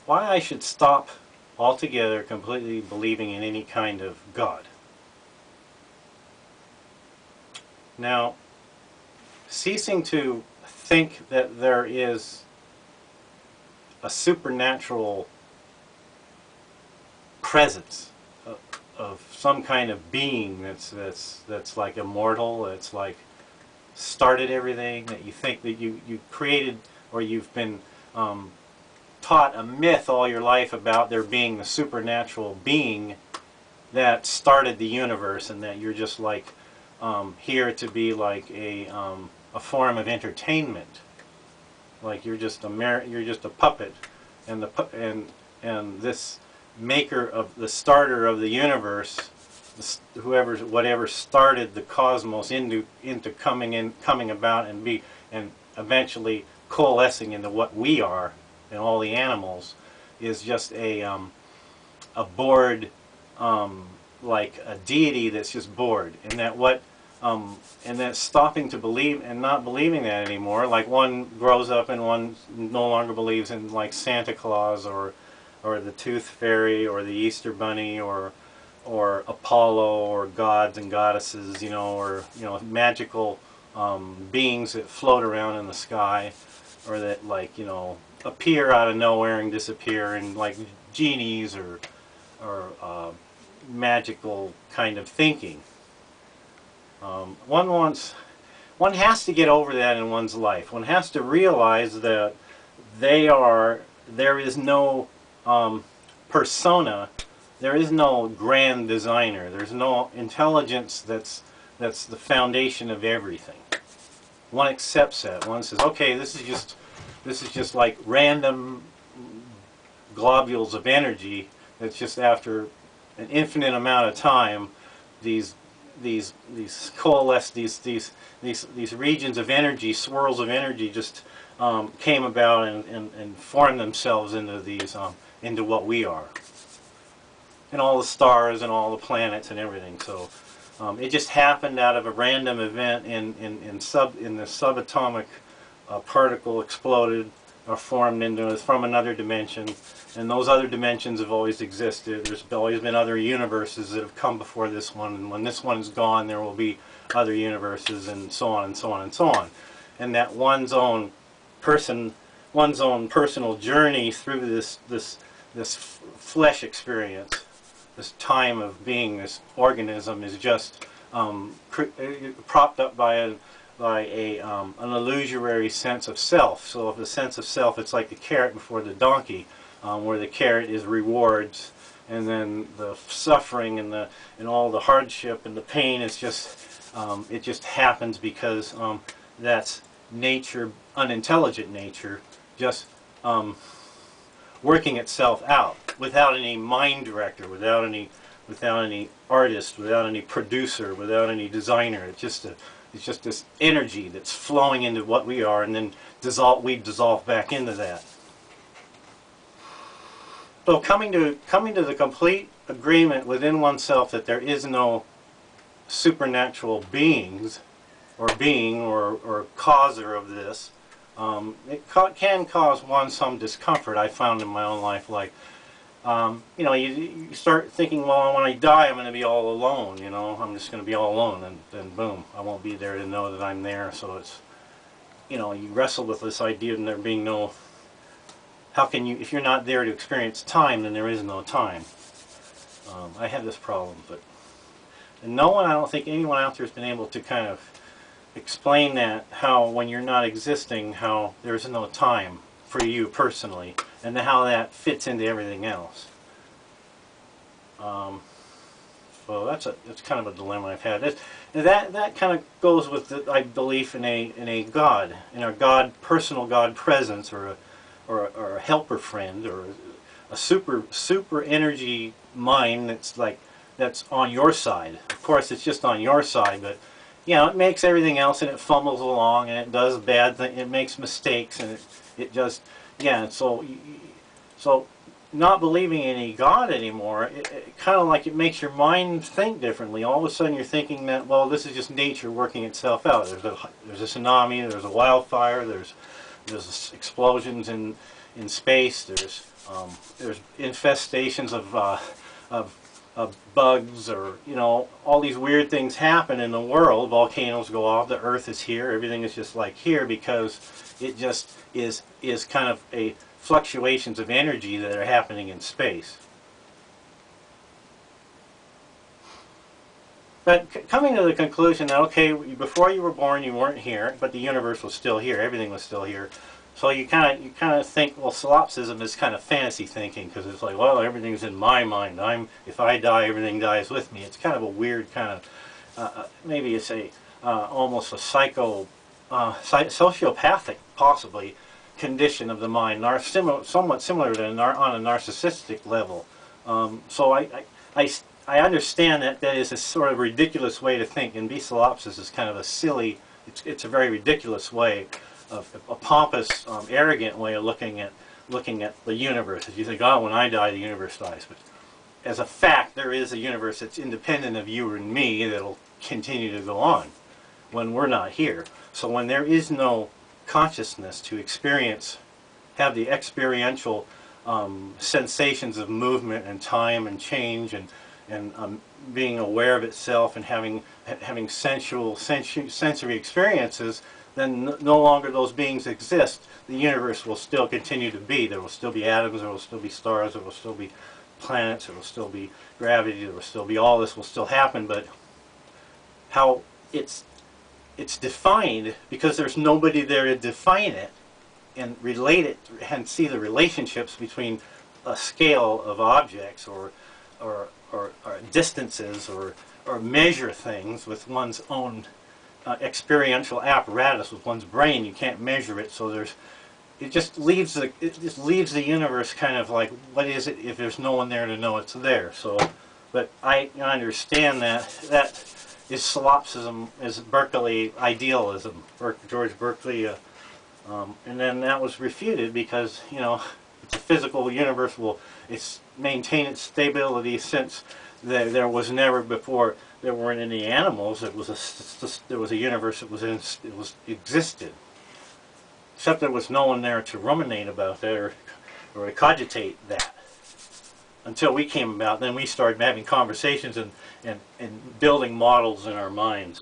why I should stop altogether completely believing in any kind of God. Now, ceasing to think that there is a supernatural presence of some kind of being that's like immortal, that's like started everything, that you think that you created, or you've been taught a myth all your life about there being the supernatural being that started the universe, and that you're just like here to be like a form of entertainment, like you're just a puppet, and and this maker of the starter of the universe, whatever started the cosmos into coming about and eventually coalescing into what we are and all the animals, is just a bored, like a deity that's just bored, and that stopping to believe and not believing that anymore. Like one grows up and one no longer believes in like Santa Claus or the Tooth Fairy or the Easter Bunny or Apollo or gods and goddesses, or magical beings that float around in the sky, or that like appear out of nowhere and disappear, and like genies or magical kind of thinking. One has to get over that in one's life. One has to realize that there is no persona, there is no grand designer, there's no intelligence that's the foundation of everything. One accepts that. One says, okay, this is just like random globules of energy that's just after an infinite amount of time these coalesce, these regions of energy, swirls of energy, just came about and formed themselves into into what we are, and all the stars and all the planets and everything. So it just happened out of a random event in the subatomic particle exploded or formed into from another dimension, and those other dimensions have always existed. There's always been other universes that have come before this one, and when this one is gone, there will be other universes, and so on and so on and so on. And that one's own personal journey through this flesh experience, this time of being this organism, is just propped up by an illusory sense of self. So if the sense of self, it's like the carrot before the donkey, where the carrot is rewards, and then the suffering and all the hardship and the pain is just it just happens because that's nature, unintelligent nature, just working itself out without any mind director, without any artist, without any producer, without any designer. It's just this energy that's flowing into what we are, and then we dissolve back into that. So coming to the complete agreement within oneself that there is no supernatural beings or being or causer of this, it can cause one some discomfort. I found in my own life, like you start thinking, well, when I die, I'm going to be all alone. I'm just going to be all alone, and then boom, I won't be there to know that I'm there. So it's, you wrestle with this idea of there being no. How can you, if you're not there to experience time, then there is no time. I have this problem, and I don't think anyone out there has been able to kind of explain that, how when you're not existing, how there's no time for you personally, and how that fits into everything else. So that's kind of a dilemma I've had. That kind of goes with I belief in a God, in a personal God presence, or a helper friend, or a super energy mind that's on your side. Of course, it's just on your side, but it makes everything else, and it fumbles along, and it does bad things, it makes mistakes, and it just so not believing in any God anymore, it kind of like it makes your mind think differently. All of a sudden you're thinking that, well, this is just nature working itself out. There's a tsunami, there's a wildfire, there's there's explosions in space. There's infestations of bugs, or all these weird things happen in the world. Volcanoes go off. The Earth is here. Everything is just like here because it just is kind of a fluctuations of energy that are happening in space. But coming to the conclusion that, okay, before you were born you weren't here, but the universe was still here, everything was still here. So you kind of think, well, solipsism is kind of fantasy thinking, because it's like, well, everything's in my mind. If I die, everything dies with me. It's kind of a weird kind of, maybe it's almost a sociopathic, possibly, condition of the mind, somewhat similar to on a narcissistic level. So I understand that is a sort of ridiculous way to think, and solipsis is kind of a silly, it's a very ridiculous way, a pompous, arrogant way of looking at the universe. As you think, oh, when I die, the universe dies. But as a fact, there is a universe that's independent of you and me that'll continue to go on when we're not here. So when there is no consciousness to experience, have the experiential sensations of movement and time and change, and being aware of itself, and having sensory experiences, then no longer those beings exist. The universe will still continue to be. There will still be atoms, there will still be stars, there will still be planets, there will still be gravity, there will still be, all this will still happen, but how it's defined, because there's nobody there to define it and relate it and see the relationships between a scale of objects, or distances, or measure things with one's own experiential apparatus, with one's brain. You can't measure it, so it just leaves the universe kind of like, what is it if there's no one there to know it's there? So, but I understand that is solipsism, is Berkeley idealism, George Berkeley, and then that was refuted because it's a physical universe. It's maintained its stability since there was never before. There weren't any animals. There was a universe that existed. Except there was no one there to ruminate about that or to cogitate that. Until we came about, then we started having conversations and building models in our minds.